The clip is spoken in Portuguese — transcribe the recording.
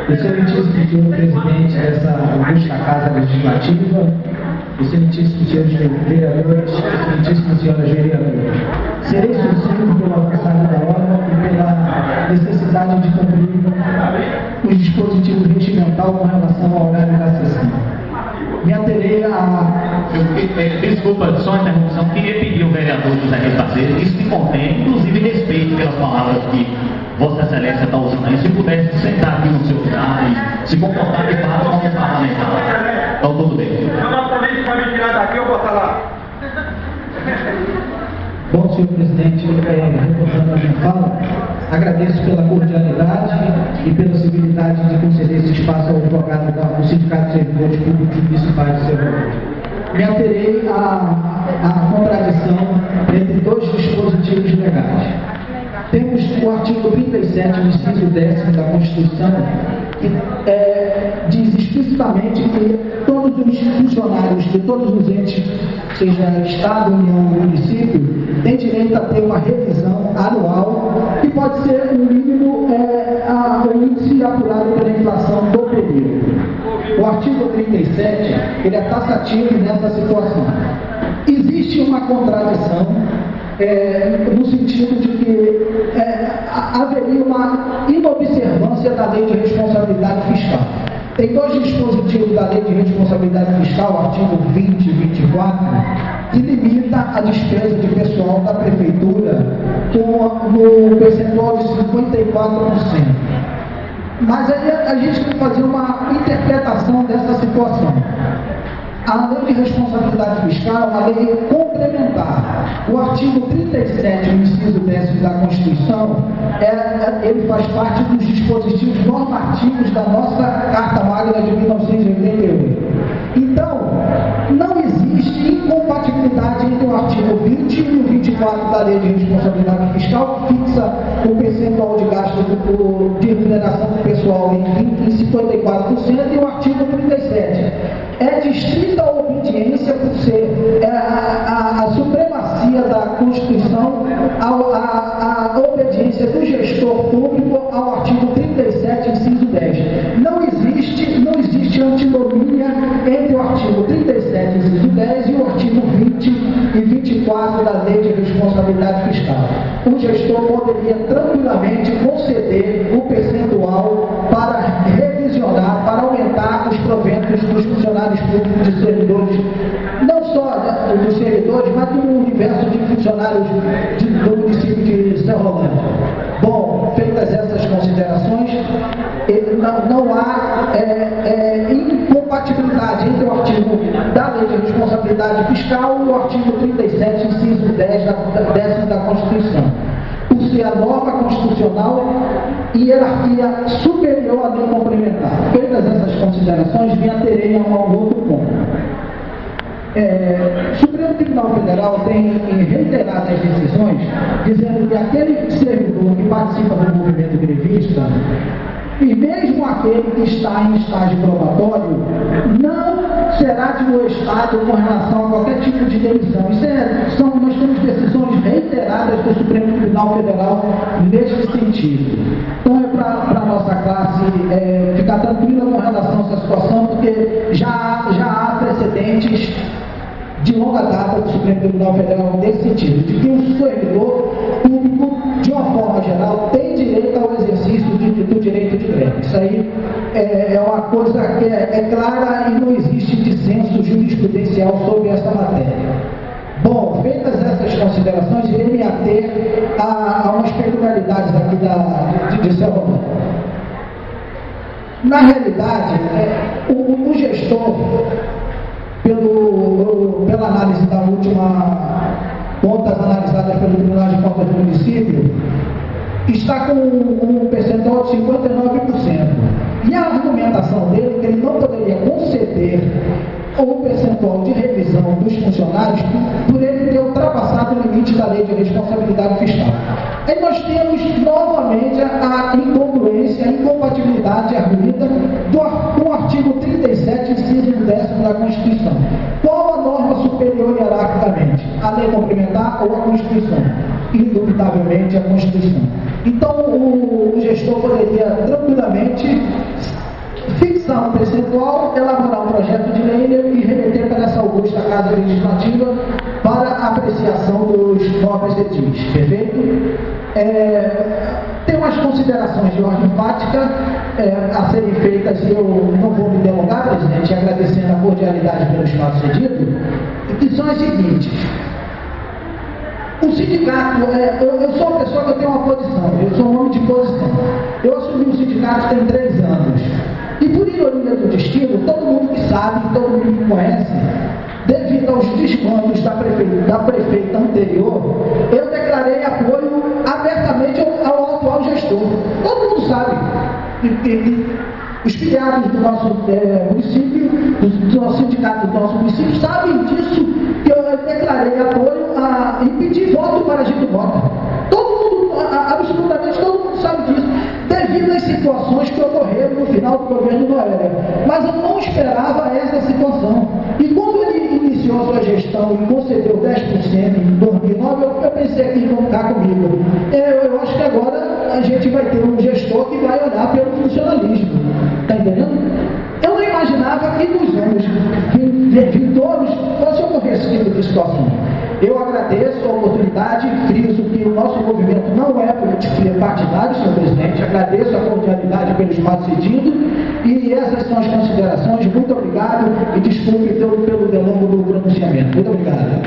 Excelentíssimo senhor presidente dessa augusta Casa Legislativa, excelentíssimo senhores vereadores, excelentíssima senhora vereadora. Serei sucinto pela passagem da hora e pela necessidade de cumprir os dispositivos regimental com relação ao horário da sessão. Me aterei a... Desculpa, só uma interrupção. Queria pedir ao vereador José Refazer que isso se contém, inclusive respeito pelas palavras que Vossa Excelência está usando aí. Se pudesse sentar aqui no seu lugar e se comportar de fato como parlamentar. Então, tudo bem. Chama a polícia para me tirar daqui, eu vou botar lá. Bom, senhor presidente, retornando a minha fala, agradeço pela cordialidade e pela civilidade de conceder esse espaço ao advogado do Sindicato de Servidores Públicos Municipais de Servidores. Me aterei à contradição entre dois dispositivos legais. Temos o artigo 37, inciso 10º da Constituição, que diz explicitamente que todos os funcionários de todos os entes, seja Estado, União ou município, têm direito a ter uma revisão anual, que pode ser no mínimo o índice apurado pela inflação do período. O artigo 37, ele é taxativo nessa situação. Existe uma contradição no sentido de que haveria uma inobservância da lei de responsabilidade fiscal. Tem dois dispositivos da lei de responsabilidade fiscal, o artigo 20 e 24, que limita a despesa de pessoal da prefeitura no percentual de 54%. Mas aí a gente tem que fazer uma interpretação dessa situação. A lei de responsabilidade fiscal é uma lei complementar. O artigo 37, o inciso 10 da Constituição, ele faz parte dos dispositivos normativos da nossa Carta Magna de 1988. Então, não existe incompatibilidade entre o artigo 20 e o 24 da lei de responsabilidade fiscal, que fixa o percentual de gasto de remuneração do pessoal em 54%, e o artigo 37. É de estrita obediência por ser a supremacia da Constituição, a obediência do gestor público ao artigo 37, inciso 10. Não existe antinomia entre o artigo 37, inciso 10 e o artigo 20 e 24 da Lei de Responsabilidade Fiscal. O gestor poderia tranquilamente conceder o percentual para revisionar, para aumentar os proventos dos funcionários públicos e servidores, não só dos servidores, mas do universo de funcionários do município de Serrolândia. Bom, feitas essas considerações, não há incompatibilidade entre o artigo da Lei de Responsabilidade Fiscal e o artigo 37, inciso 10 da Constituição. Por ser a norma constitucional e hierarquia superior à lei complementar. Feitas essas considerações, me aterei a um outro ponto. O Supremo Tribunal Federal tem reiteradas decisões dizendo que aquele servidor que participa do movimento grevista, e mesmo aquele que está em estágio probatório, não será desmoestado com relação a qualquer tipo de demissão. Nós temos decisões reiteradas do Supremo Tribunal Federal neste sentido. Então é para a nossa classe ficar tranquila com relação a essa situação, porque já há precedentes de longa data do Supremo Tribunal Federal nesse sentido, de que o servidor público, de uma forma geral, tem direito ao exercício do direito de greve. Isso aí é uma coisa que é clara e não existe dissenso jurisprudencial sobre essa matéria. Bom, feitas essas considerações, irei me ater a umas peculiaridades aqui de Serrolândia. Na realidade, o gestor, pela análise da última contas analisadas pelo Tribunal de Contas do município, está com um percentual de 59%. E a argumentação dele é que ele não poderia conceder o percentual de revisão dos funcionários por ele ter ultrapassado o limite da lei de responsabilidade fiscal. Aí nós temos novamente a incongruência, a incompatibilidade arguida com o artigo 37, inciso 10 da Constituição. Qual a norma superior hierarquicamente? A lei complementar ou a Constituição. Indubitavelmente a Constituição. Então, o gestor poderia tranquilamente fixar um percentual, elaborar um projeto de lei e remeter para essa augusta Casa Legislativa para apreciação dos nobres edis. Perfeito? Tem umas considerações de ordem prática a serem feitas e eu não vou me delongar, presidente, agradecendo a cordialidade pelo espaço cedido, que são as seguintes. O sindicato, eu sou uma pessoa que eu tenho uma posição, eu sou um homem de posição. Eu assumi o sindicato tem 3 anos. E por ironia do destino, todo mundo que sabe, todo mundo que conhece, devido aos desmandos da prefeita anterior, eu declarei apoio abertamente ao atual gestor. Todo mundo sabe. Os filiados do nosso município, do nosso sindicato do nosso município, sabem disso, que eu declarei apoio e pedi voto para a gente votar. Todo mundo, absolutamente todo mundo sabe disso, devido às situações que ocorreram no final do governo Noélia. Mas eu não esperava essa situação. E quando ele iniciou a sua gestão e concedeu 10% em 2009, eu pensei que ia contar comigo. Eu acho que agora a gente vai ter um gestor que vai olhar pelo funcionalismo. Está entendendo? Eu não imaginava que nos anos vindouros fosse ocorrer esse tipo de situação. Eu agradeço a oportunidade, friso que o nosso movimento não é político partidário, senhor presidente, agradeço a cordialidade pelo espaço cedido e essas são as considerações. Muito obrigado e desculpe pelo delongo do pronunciamento. Muito obrigado.